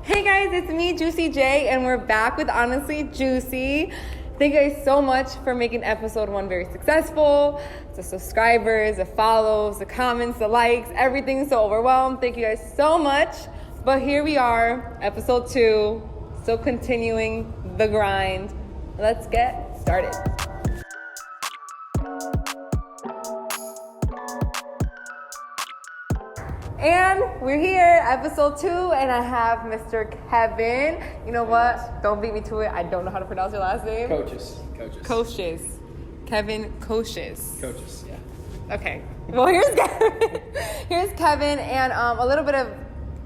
Hey guys, it's me, Juicy J, and we're back with Honestly Juicy. Thank you guys so much for making episode 1 very successful. The subscribers, the follows, the comments, the likes, everything's so overwhelmed. Thank you guys so much. But here we are, episode 2, still continuing the grind. Let's get started. And we're here, episode 2, and I have Mr. Kevin. You know what? Don't beat me to it. I don't know how to pronounce your last name. Kochiss. Kevin Kochiss. Kochiss, yeah. Okay. Well, here's Kevin. Here's Kevin, and a little bit of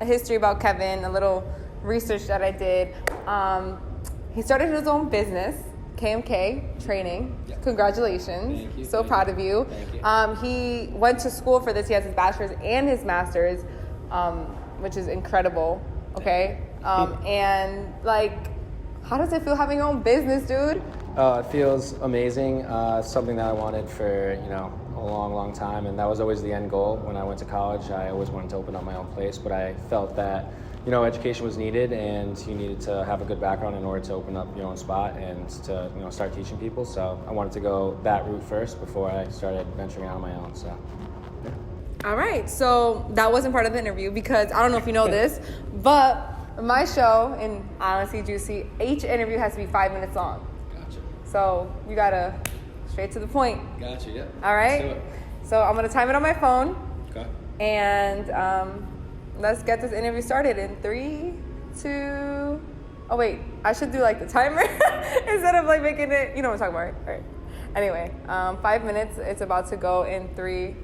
a history about Kevin, a little research that I did. He started his own business, KMK Training. Yep. Congratulations. Thank you. So proud of you. Thank you. He went to school for this. He has his bachelor's and his master's, which is incredible. Okay. And like, how does it feel having your own business, dude? It feels amazing. It's something that I wanted for, a long time, and that was always the end goal. When I went to college, I always wanted to open up my own place, but I felt that education was needed, and you needed to have a good background in order to open up your own spot and to, start teaching people. So I wanted to go that route first before I started venturing out on my own. So, yeah. All right. So that wasn't part of the interview because I don't know if you know this, but my show, in Honestly Juicy, each interview has to be 5 minutes long. Gotcha. So you gotta straight to the point. Gotcha. Yeah. All right. Let's do it. So I'm gonna time it on my phone. Okay. And let's get this interview started in 3, 2. Oh wait, I should do like the timer instead of like making it. You know what I'm talking about, right? All right. Anyway, 5 minutes. It's about to go in 3.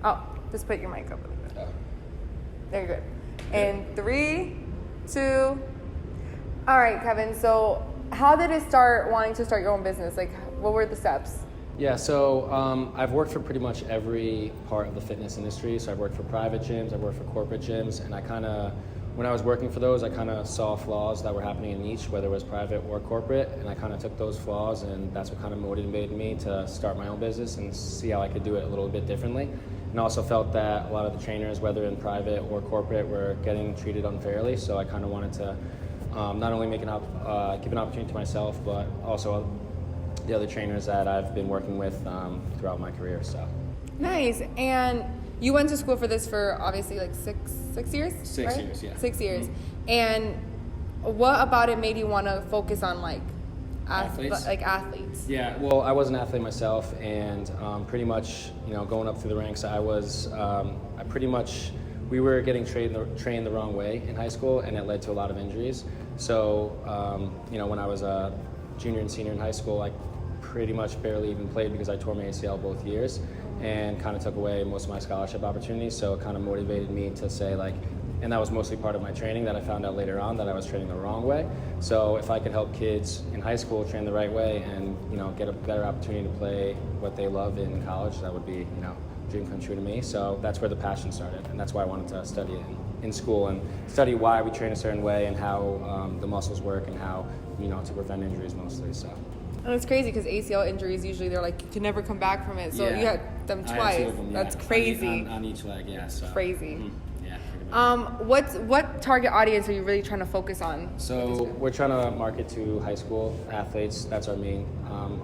Oh, just put your mic up a little bit. Oh. There you go. In 3, 2. All right, Kevin. So, how did it start wanting to start your own business? Like, what were the steps? Yeah, so I've worked for pretty much every part of the fitness industry. So I've worked for private gyms, I've worked for corporate gyms, and when I was working for those, I kind of saw flaws that were happening in each, whether it was private or corporate, and I kind of took those flaws, and that's what kind of motivated me to start my own business and see how I could do it a little bit differently. And also felt that a lot of the trainers, whether in private or corporate, were getting treated unfairly, so I kind of wanted to not only give an opportunity to myself, but also the other trainers that I've been working with throughout my career. So nice. And you went to school for this for obviously like six years? 6 right? years, yeah. 6 years. Mm-hmm. And what about it made you want to focus on like athletes? Yeah, well, I was an athlete myself, and pretty much, going up through the ranks, we were getting trained the wrong way in high school, and it led to a lot of injuries. So, when I was a junior and senior in high school, I pretty much barely even played because I tore my ACL both years and kind of took away most of my scholarship opportunities. So it kind of motivated me to say and that was mostly part of my training that I found out later on that I was training the wrong way. So if I could help kids in high school train the right way and, get a better opportunity to play what they love in college, that would be, dream come true to me. So that's where the passion started, and that's why I wanted to study it in school and study why we train a certain way and how the muscles work and how, to prevent injuries mostly. So. And it's crazy because ACL injuries, usually they're like, you can never come back from it. So you had them twice. I had 2 of them, That's crazy. On each leg, yeah. So. Crazy. Mm-hmm. Yeah. What target audience are you really trying to focus on? So we're trying to market to high school athletes. That's our main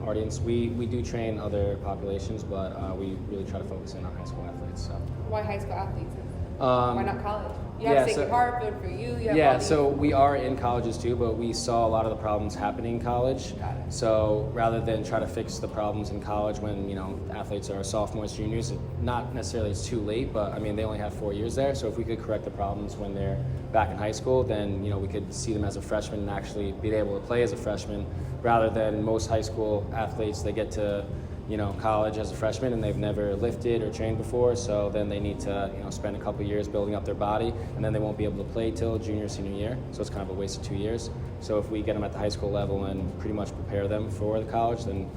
audience. We do train other populations, but we really try to focus in on high school athletes. So. Why high school athletes? Why not college? You have Sacred Heart, good for you. So we are in colleges too, but we saw a lot of the problems happening in college. Got it. So rather than try to fix the problems in college when, athletes are sophomores, juniors, not necessarily it's too late, but they only have 4 years there. So if we could correct the problems when they're back in high school, then, we could see them as a freshman and actually be able to play as a freshman rather than most high school athletes, they get to college as a freshman and they've never lifted or trained before, so then they need to, spend a couple years building up their body, and then they won't be able to play till junior, senior year, so it's kind of a waste of 2 years. So if we get them at the high school level and pretty much prepare them for the college, then,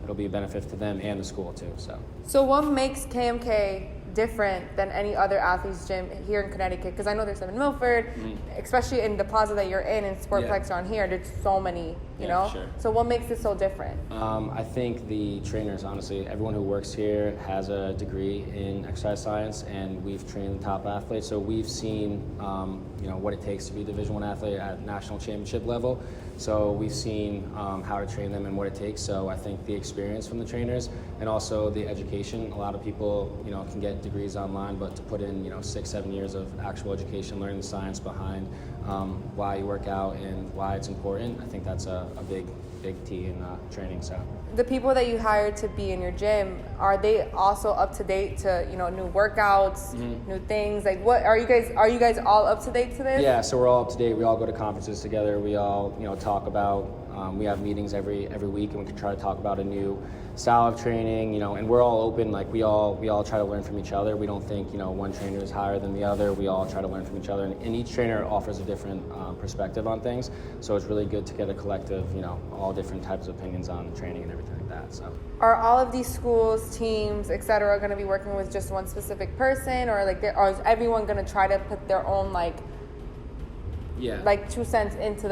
it'll be a benefit to them and the school too, so. So what makes KMK different than any other athlete's gym here in Connecticut? Because I know there's some in Milford, especially in the plaza that you're in Sportplex around here. There's so many, you know. Sure. So what makes it so different? I think the trainers, honestly, everyone who works here has a degree in exercise science, and we've trained the top athletes. So we've seen, you know, what it takes to be a Division I athlete at national championship level. So we've seen how to train them and what it takes. So I think the experience from the trainers and also the education. A lot of people, you know, can get degrees online, but to put in, you know, 6-7 years of actual education, learning the science behind why you work out and why it's important, I think that's a big T in training. So the people that you hired to be in your gym, are they also up to date to, you know, new workouts, new things? Like, what are you guys all up to date to this? Yeah, so we're all up to date. We all go to conferences together. We all, you know, talk about. We have meetings every week, and we can try to talk about a new style of training, you know, and we're all open. Like we all try to learn from each other. We don't think, you know, one trainer is higher than the other. We all try to learn from each other, and each trainer offers a different perspective on things. So it's really good to get a collective, you know, all different types of opinions on training and everything like that. So are all of these schools, teams, etc., going to be working with just one specific person, or like, or is everyone going to try to put their own like 2 cents into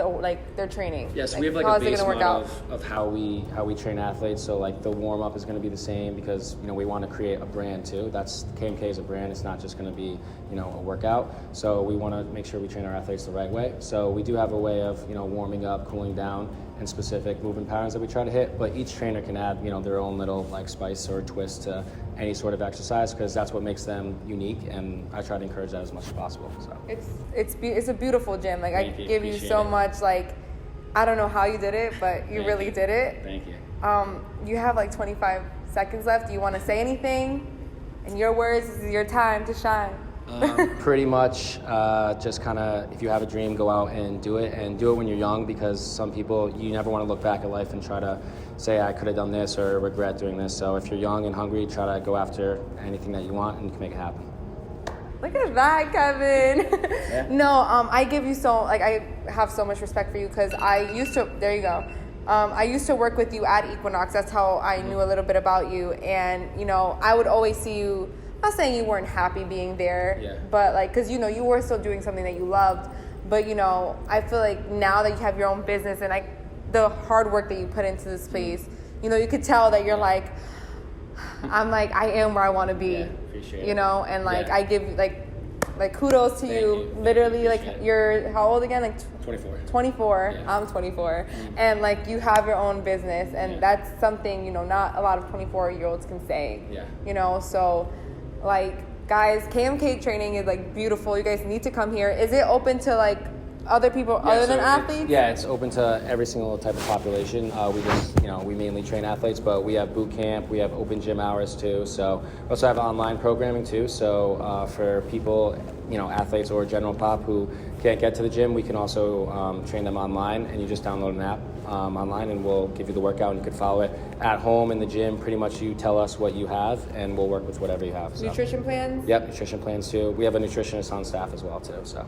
their training? Yes, like, we have like how a is it base gonna work model out? of how we train athletes. So like the warm up is going to be the same because, you know, we want to create a brand too. That's KMK is a brand. It's not just going to be, you know, a workout. So we want to make sure we train our athletes the right way. So we do have a way of, you know, warming up, cooling down, and specific movement patterns that we try to hit. But each trainer can add, you know, their own little like spice or twist to any sort of exercise because that's what makes them unique, and I try to encourage that as much as possible. So it's a beautiful gym. Like, I give you so much. Like, I don't know how you did it, but you really did it. Thank you. You have like 25 seconds left. Do you want to say anything? In your words, this is your time to shine. Pretty much just kind of, if you have a dream, go out and do it when you're young, because some people, you never want to look back at life and try to say I could have done this or regret doing this. So if you're young and hungry, try to go after anything that you want and you can make it happen. Look at that, Kevin. Yeah. No, I give you I have so much respect for you because I used to, there you go. I used to work with you at Equinox. That's how I knew a little bit about you. And, you know, I would always see you, I'm not saying you weren't happy being there, but like, cause you know, you were still doing something that you loved, but you know, I feel like now that you have your own business and like the hard work that you put into this place, you know, you could tell that you're like, I am where I want to be, appreciate you know, and like, I give like kudos to you. Thank Literally, you. like you're how old again? Like 24. 24. Yeah. I'm 24. And like you have your own business, and that's something, you know, not a lot of 24-year-olds can say. Yeah. You know, so like guys, KMK training is like beautiful. You guys need to come here. Is it open to like other people other than athletes? It's open to every single type of population. We just, you know, we mainly train athletes, but we have boot camp, we have open gym hours too. So we also have online programming too. So for people, you know, athletes or general pop who can't get to the gym, we can also train them online, and you just download an app online and we'll give you the workout and you can follow it at home in the gym. Pretty much you tell us what you have and we'll work with whatever you have. So. Nutrition plans? Yep, nutrition plans too. We have a nutritionist on staff as well too, so.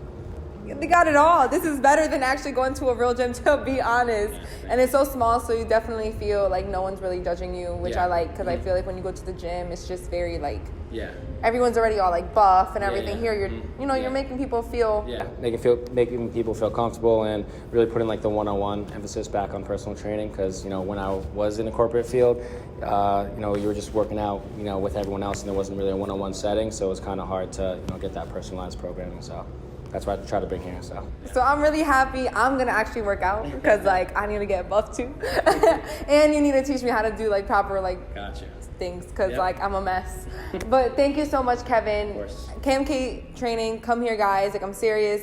They got it all. This is better than actually going to a real gym, to be honest. And it's so small, so you definitely feel like no one's really judging you, which I like, because I feel like when you go to the gym, it's just very like, everyone's already all like buff and everything. Here, you're, you know, you're making people feel, making people feel comfortable and really putting like the one-on-one emphasis back on personal training. Because, you know, when I was in the corporate field, you know, you were just working out, you know, with everyone else, and there wasn't really a one-on-one setting, so it was kind of hard to, you know, get that personalized programming. So that's what I try to bring here. So I'm really happy. I'm gonna actually work out because like I need to get buff too, and you need to teach me how to do like proper like things because like I'm a mess. But thank you so much, Kevin. Of course. KMK training, come here, guys. Like I'm serious.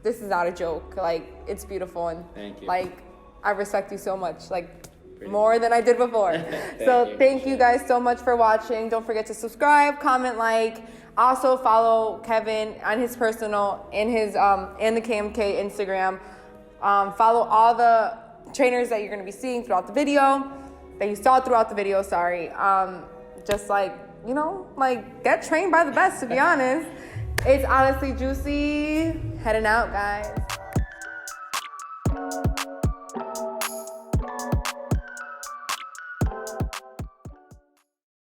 This is not a joke. Like it's beautiful, and thank you. Like I respect you so much. Like more than I did before. So thank you guys so much for watching. Don't forget to subscribe, comment, like. Also follow Kevin on his personal and his and the KMK Instagram. Follow all the trainers that you're gonna be seeing throughout the video, that you saw throughout the video, sorry. Just like, you know, like get trained by the best, to be honest. It's honestly juicy. Heading out, guys.